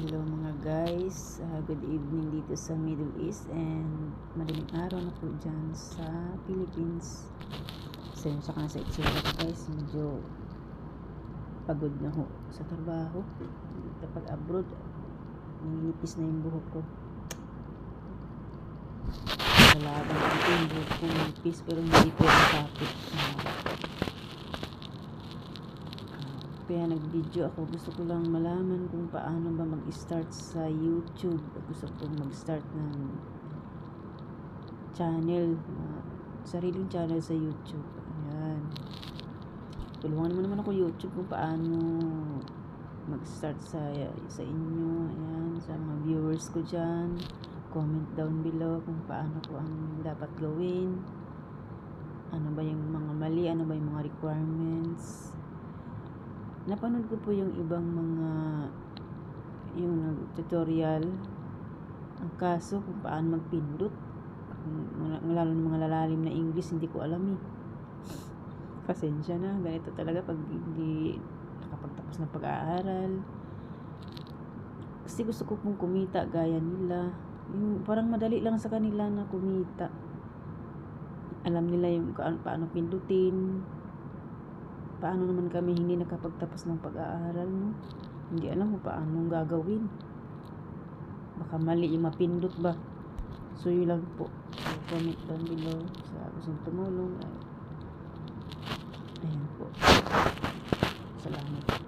Hello mga guys, good evening dito sa Middle East and madaling araw na po dyan sa Philippines. Pasensya ka na sa itsura ko guys, medyo pagod na ho sa trabaho. Kapag abroad, ninipis na yung buhok ko. Malaban ito yung buhok ko, nipis pero hindi po nakapit. Kaya nag-video ako, gusto ko lang malaman kung paano ba mag-start sa YouTube. Gusto kong mag-start ng channel, sariling channel sa YouTube. Ayan. Tulungan mo naman ako YouTube kung paano mag-start sa inyo. Ayan, sa mga viewers ko dyan. Comment down below kung paano ko ang dapat gawin. Ano ba yung mga mali, ano ba yung mga requirements. Napanood ko po yung ibang mga yung tutorial. Ang kaso kung paano magpindot, lalo ng mga lalalim na English, hindi ko alam eh. Pasensya na, ganito talaga pag hindi nakapagtapos ng pag-aaral. Kasi gusto ko pong kumita gaya nila. Yung parang madali lang sa kanila na kumita. Alam nila yung paano pindutin. Paano naman kami hindi nakapagtapos ng pag-aaral, no? Hindi alam kung paano gagawin. Baka mali yung mapindot ba. So yun lang po. Comment down below sa gustong tumulong. Ayan po. Salamat.